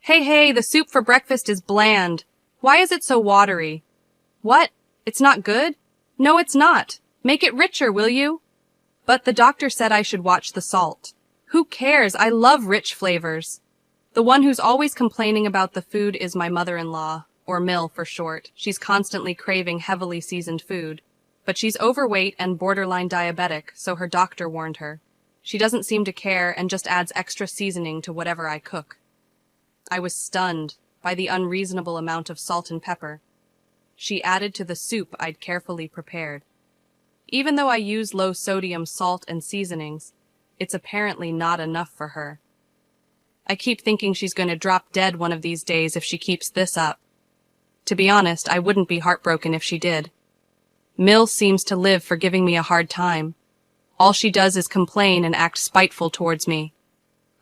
Hey, the soup for breakfast is bland. Why is it so watery? What? It's not good? No, it's not. Make it richer, will you? But the doctor said I should watch the salt. Who cares? I love rich flavors. The one who's always complaining about the food is my mother-in-law, or Mill for short. She's constantly craving heavily seasoned food. But she's overweight and borderline diabetic, so her doctor warned her. She doesn't seem to care and just adds extra seasoning to whatever I cook. I was stunned by the unreasonable amount of salt and pepper she added to the soup I'd carefully prepared. Even though I use low-sodium salt and seasonings, it's apparently not enough for her. I keep thinking she's going to drop dead one of these days if she keeps this up. To be honest, I wouldn't be heartbroken if she did. Mill seems to live for giving me a hard time. All she does is complain and act spiteful towards me.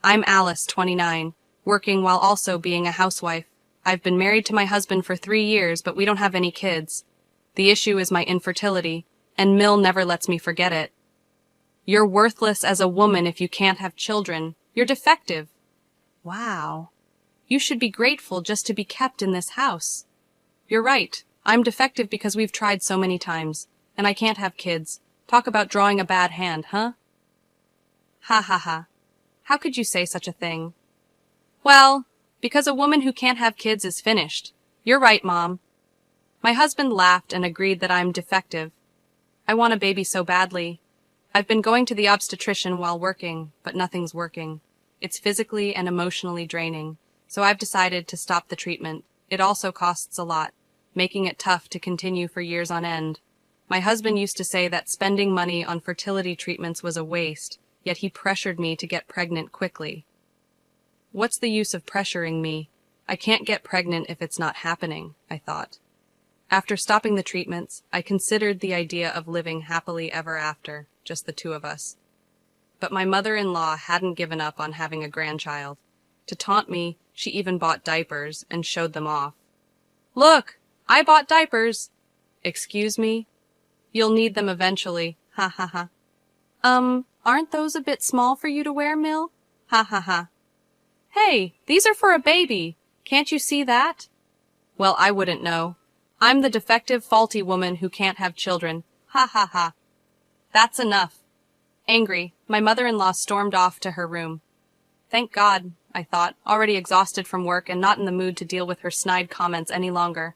I'm Alice, 29, working while also being a housewife. I've been married to my husband for 3 years, but we don't have any kids. The issue is my infertility, and Mill never lets me forget it. You're worthless as a woman if you can't have children. You're defective. Wow. You should be grateful just to be kept in this house. You're right. I'm defective because we've tried so many times, and I can't have kids. Talk about drawing a bad hand, huh? Ha ha ha. How could you say such a thing? Well, because a woman who can't have kids is finished. You're right, Mom. My husband laughed and agreed that I'm defective. I want a baby so badly. I've been going to the obstetrician while working, but nothing's working. It's physically and emotionally draining, so I've decided to stop the treatment. It also costs a lot, making it tough to continue for years on end. My husband used to say that spending money on fertility treatments was a waste, yet he pressured me to get pregnant quickly. What's the use of pressuring me? I can't get pregnant if it's not happening, I thought. After stopping the treatments, I considered the idea of living happily ever after, just the two of us. But my mother-in-law hadn't given up on having a grandchild. To taunt me, she even bought diapers and showed them off. Look, I bought diapers. Excuse me? You'll need them eventually. Ha ha ha. Aren't those a bit small for you to wear, Mill? Ha ha ha. Hey, these are for a baby. Can't you see that? Well, I wouldn't know. I'm the defective, faulty woman who can't have children. Ha ha ha. That's enough. Angry, my mother-in-law stormed off to her room. Thank God, I thought, already exhausted from work and not in the mood to deal with her snide comments any longer.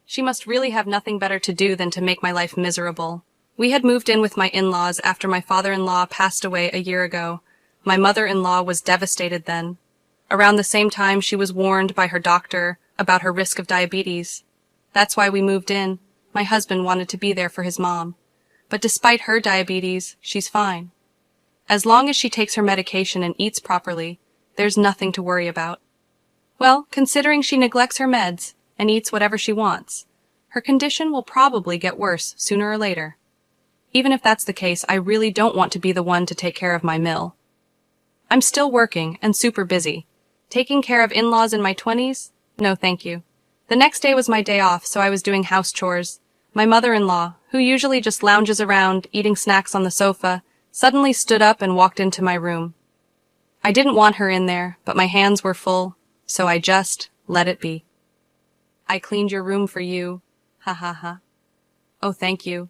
She must really have nothing better to do than to make my life miserable. We had moved in with my in-laws after my father-in-law passed away a year ago. My mother-in-law was devastated then. Around the same time, she was warned by her doctor about her risk of diabetes. That's why we moved in. My husband wanted to be there for his mom. But despite her diabetes, she's fine. As long as she takes her medication and eats properly, there's nothing to worry about. Well, considering she neglects her meds and eats whatever she wants, her condition will probably get worse sooner or later. Even if that's the case, I really don't want to be the one to take care of my Mill. I'm still working and super busy. Taking care of in-laws in my 20s? No, thank you. The next day was my day off, so I was doing house chores. My mother-in-law, who usually just lounges around, eating snacks on the sofa, suddenly stood up and walked into my room. I didn't want her in there, but my hands were full, so I just let it be. I cleaned your room for you. Ha ha ha. Oh, thank you.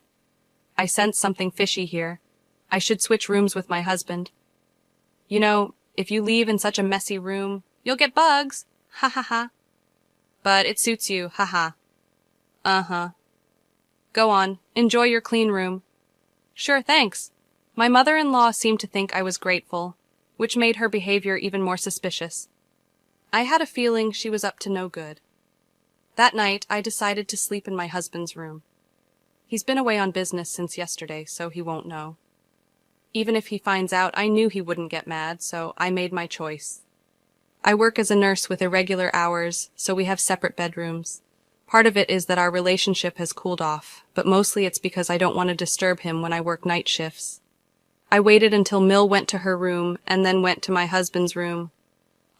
I sense something fishy here. I should switch rooms with my husband. You know, if you leave in such a messy room, you'll get bugs. Ha ha ha. But it suits you, ha ha. Uh-huh. Go on, enjoy your clean room. Sure, thanks. My mother-in-law seemed to think I was grateful, which made her behavior even more suspicious. I had a feeling she was up to no good. That night, I decided to sleep in my husband's room. He's been away on business since yesterday, so he won't know. Even if he finds out, I knew he wouldn't get mad, so I made my choice. I work as a nurse with irregular hours, so we have separate bedrooms. Part of it is that our relationship has cooled off, but mostly it's because I don't want to disturb him when I work night shifts. I waited until Mill went to her room and then went to my husband's room.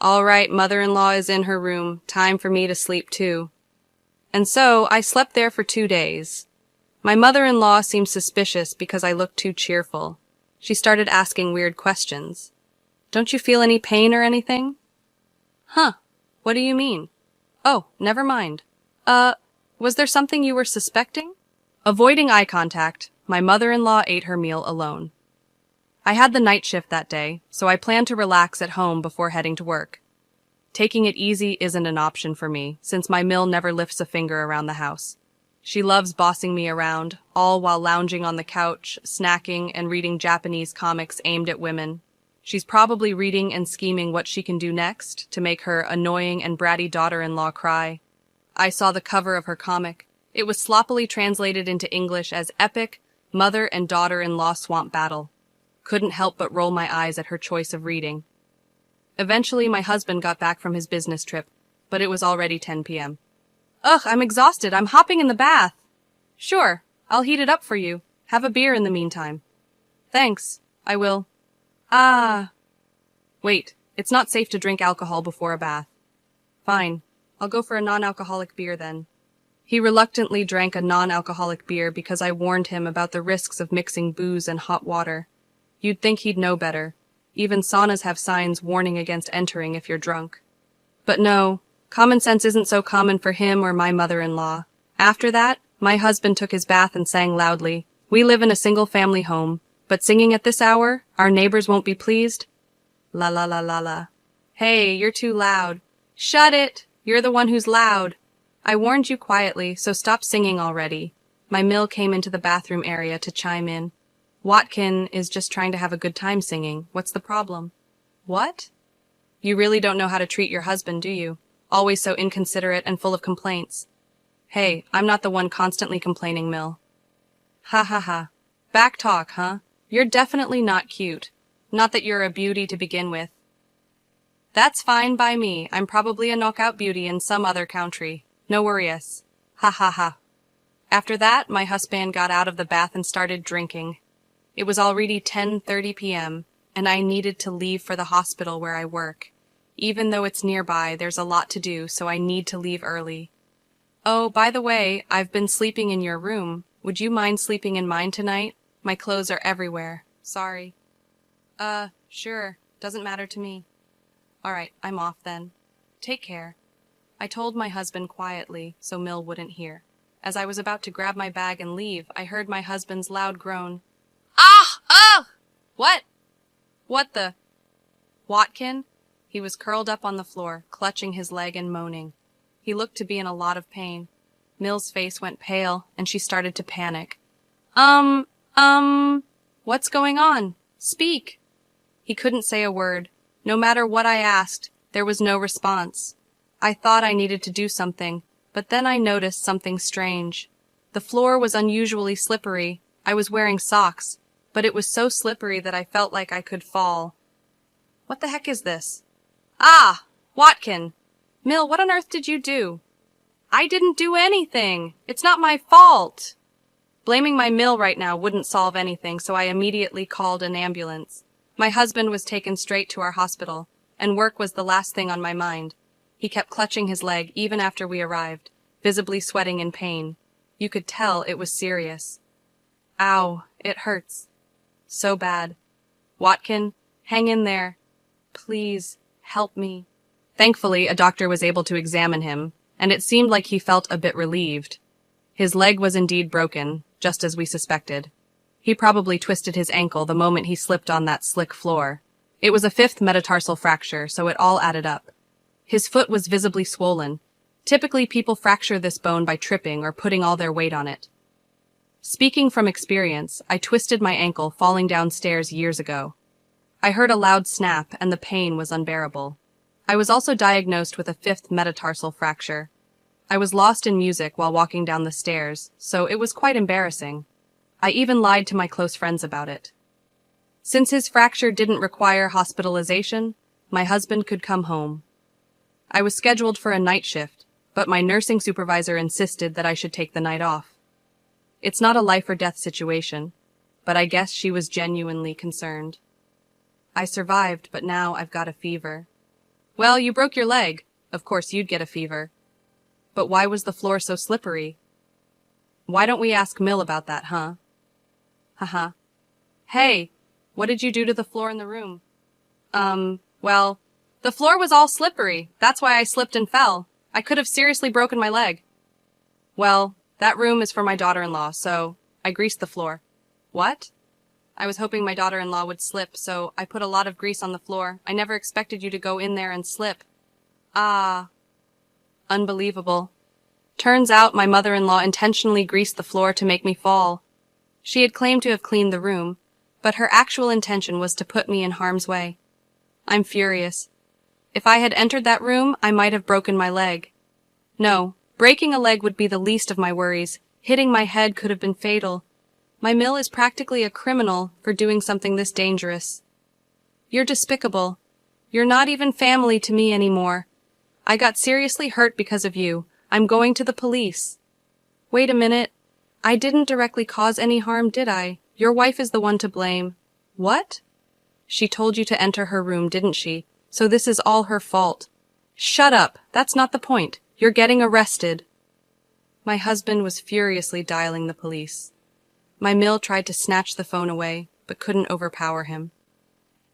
All right, mother-in-law is in her room. Time for me to sleep too. And so I slept there for 2 days. My mother-in-law seemed suspicious because I looked too cheerful. She started asking weird questions. Don't you feel any pain or anything? Huh. What do you mean? Oh, never mind. Was there something you were suspecting? Avoiding eye contact, my mother-in-law ate her meal alone. I had the night shift that day, so I planned to relax at home before heading to work. Taking it easy isn't an option for me, since my Mill never lifts a finger around the house. She loves bossing me around, all while lounging on the couch, snacking, and reading Japanese comics aimed at women. She's probably reading and scheming what she can do next to make her annoying and bratty daughter-in-law cry. I saw the cover of her comic. It was sloppily translated into English as Epic Mother and Daughter-in-Law Swamp Battle. Couldn't help but roll my eyes at her choice of reading. Eventually, my husband got back from his business trip, but it was already 10 p.m. Ugh, I'm exhausted. I'm hopping in the bath. Sure, I'll heat it up for you. Have a beer in the meantime. Thanks, I will. Wait, it's not safe to drink alcohol before a bath. Fine, I'll go for a non-alcoholic beer then. He reluctantly drank a non-alcoholic beer because I warned him about the risks of mixing booze and hot water. You'd think he'd know better. Even saunas have signs warning against entering if you're drunk. But no, common sense isn't so common for him or my mother-in-law. After that, my husband took his bath and sang loudly. We live in a single-family home, but singing at this hour, our neighbors won't be pleased. La la la la la. Hey, you're too loud. Shut it! You're the one who's loud. I warned you quietly, so stop singing already. My Mill came into the bathroom area to chime in. Watkin is just trying to have a good time singing. What's the problem? What? You really don't know how to treat your husband, do you? Always so inconsiderate and full of complaints. Hey, I'm not the one constantly complaining, Mill. Ha ha ha. Back talk, huh? You're definitely not cute. Not that you're a beauty to begin with. That's fine by me. I'm probably a knockout beauty in some other country. No worries. Ha ha ha. After that, my husband got out of the bath and started drinking. It was already 10:30 p.m., and I needed to leave for the hospital where I work. Even though it's nearby, there's a lot to do, so I need to leave early. Oh, by the way, I've been sleeping in your room. Would you mind sleeping in mine tonight? My clothes are everywhere. Sorry. Sure. Doesn't matter to me. All right, I'm off then. Take care. I told my husband quietly, so Mill wouldn't hear. As I was about to grab my bag and leave, I heard my husband's loud groan. Ah! Ah! What? What the? Watkin? He was curled up on the floor, clutching his leg and moaning. He looked to be in a lot of pain. Mill's face went pale, and she started to panic. What's going on? Speak! He couldn't say a word. No matter what I asked, there was no response. I thought I needed to do something, but then I noticed something strange. The floor was unusually slippery. I was wearing socks, but it was so slippery that I felt like I could fall. What the heck is this? Ah! Watkin! Mill, what on earth did you do? I didn't do anything! It's not my fault! Blaming my Mill right now wouldn't solve anything, so I immediately called an ambulance. My husband was taken straight to our hospital, and work was the last thing on my mind. He kept clutching his leg even after we arrived, visibly sweating in pain. You could tell it was serious. Ow, it hurts. So bad. Watkin, hang in there. Please, help me. Thankfully, a doctor was able to examine him, and it seemed like he felt a bit relieved. His leg was indeed broken, just as we suspected. He probably twisted his ankle the moment he slipped on that slick floor. It was a 5th metatarsal fracture, so it all added up. His foot was visibly swollen. Typically, people fracture this bone by tripping or putting all their weight on it. Speaking from experience, I twisted my ankle falling downstairs years ago. I heard a loud snap, and the pain was unbearable. I was also diagnosed with a 5th metatarsal fracture. I was lost in music while walking down the stairs, so it was quite embarrassing. I even lied to my close friends about it. Since his fracture didn't require hospitalization, my husband could come home. I was scheduled for a night shift, but my nursing supervisor insisted that I should take the night off. It's not a life or death situation, but I guess she was genuinely concerned. I survived, but now I've got a fever. Well, you broke your leg. Of course you'd get a fever. But why was the floor so slippery? Why don't we ask Mill about that, huh? Haha. Hey, what did you do to the floor in the room? Well, The floor was all slippery. That's why I slipped and fell. I could have seriously broken my leg. Well, that room is for my daughter-in-law, so I greased the floor. What? I was hoping my daughter-in-law would slip, so I put a lot of grease on the floor. I never expected you to go in there and slip. Ah. Unbelievable. Turns out my mother-in-law intentionally greased the floor to make me fall. She had claimed to have cleaned the room, but her actual intention was to put me in harm's way. I'm furious. If I had entered that room, I might have broken my leg. No, breaking a leg would be the least of my worries. Hitting my head could have been fatal. My mill is practically a criminal for doing something this dangerous. You're despicable. You're not even family to me anymore. I got seriously hurt because of you. I'm going to the police. Wait a minute. I didn't directly cause any harm, did I? Your wife is the one to blame. What? She told you to enter her room, didn't she? So this is all her fault. Shut up. That's not the point. You're getting arrested. My husband was furiously dialing the police. My mill tried to snatch the phone away, but couldn't overpower him.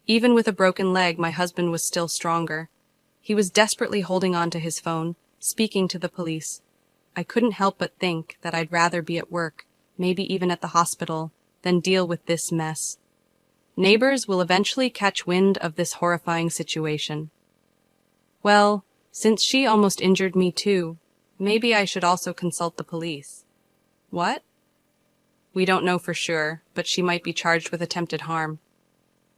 Even with a broken leg, my husband was still stronger. He was desperately holding on to his phone, speaking to the police. I couldn't help but think that I'd rather be at work, maybe even at the hospital, than deal with this mess. Neighbors will eventually catch wind of this horrifying situation. Well, since she almost injured me too, maybe I should also consult the police. What? We don't know for sure, but she might be charged with attempted harm.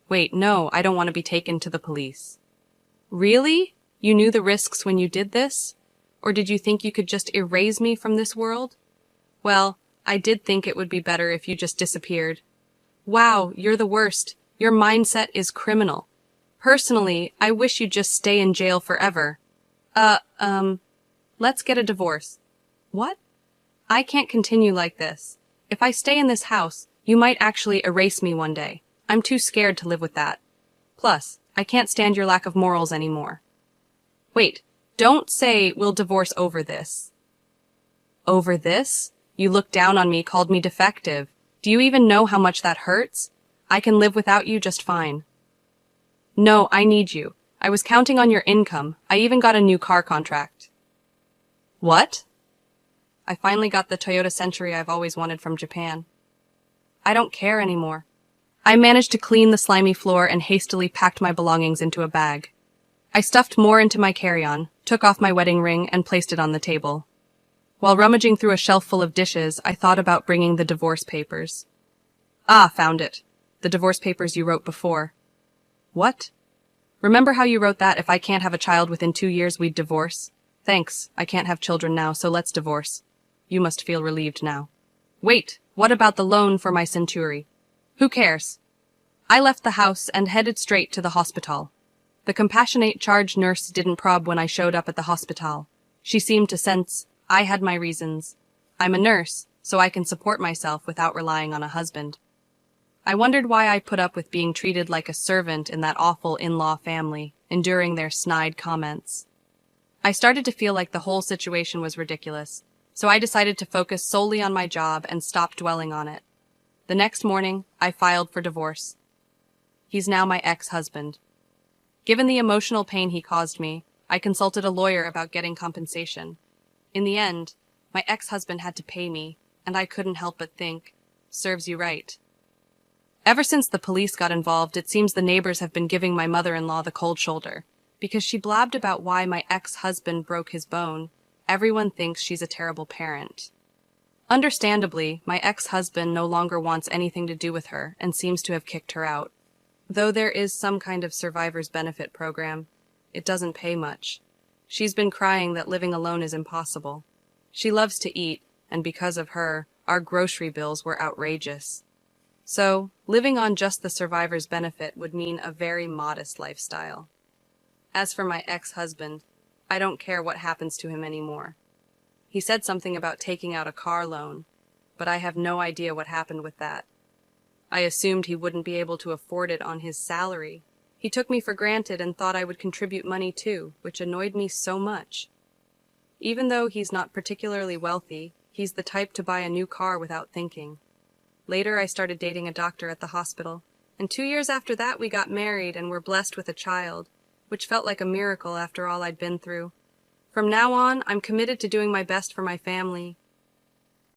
Wait, no, I don't want to be taken to the police. Really? You knew the risks when you did this? Or did you think you could just erase me from this world? Well, I did think it would be better if you just disappeared. Wow, you're the worst. Your mindset is criminal. Personally, I wish you'd just stay in jail forever. Let's get a divorce. What? I can't continue like this. If I stay in this house, you might actually erase me one day. I'm too scared to live with that. Plus, I can't stand your lack of morals anymore. Wait, don't say we'll divorce over this. Over this? You looked down on me, called me defective. Do you even know how much that hurts? I can live without you just fine. No, I need you. I was counting on your income. I even got a new car contract. What? I finally got the Toyota Century I've always wanted from Japan. I don't care anymore. I managed to clean the slimy floor and hastily packed my belongings into a bag. I stuffed more into my carry-on, took off my wedding ring, and placed it on the table. While rummaging through a shelf full of dishes, I thought about bringing the divorce papers. Ah, found it. The divorce papers you wrote before. What? Remember how you wrote that if I can't have a child within 2 years, we'd divorce? Thanks, I can't have children now, so let's divorce. You must feel relieved now. Wait, what about the loan for my Century? Who cares? I left the house and headed straight to the hospital. The compassionate charge nurse didn't probe when I showed up at the hospital. She seemed to sense I had my reasons. I'm a nurse, so I can support myself without relying on a husband. I wondered why I put up with being treated like a servant in that awful in-law family, enduring their snide comments. I started to feel like the whole situation was ridiculous, so I decided to focus solely on my job and stop dwelling on it. The next morning, I filed for divorce. He's now my ex-husband. Given the emotional pain he caused me, I consulted a lawyer about getting compensation. In the end, my ex-husband had to pay me, and I couldn't help but think, serves you right. Ever since the police got involved, it seems the neighbors have been giving my mother-in-law the cold shoulder. Because she blabbed about why my ex-husband broke his bone, everyone thinks she's a terrible parent. Understandably, my ex-husband no longer wants anything to do with her and seems to have kicked her out. Though there is some kind of survivor's benefit program, it doesn't pay much. She's been crying that living alone is impossible. She loves to eat, and because of her, our grocery bills were outrageous. So, living on just the survivor's benefit would mean a very modest lifestyle. As for my ex-husband, I don't care what happens to him anymore. He said something about taking out a car loan, but I have no idea what happened with that. I assumed he wouldn't be able to afford it on his salary. He took me for granted and thought I would contribute money too, which annoyed me so much. Even though he's not particularly wealthy, he's the type to buy a new car without thinking. Later, I started dating a doctor at the hospital, and 2 years after that we got married and were blessed with a child. which felt like a miracle after all I'd been through. From now on, I'm committed to doing my best for my family,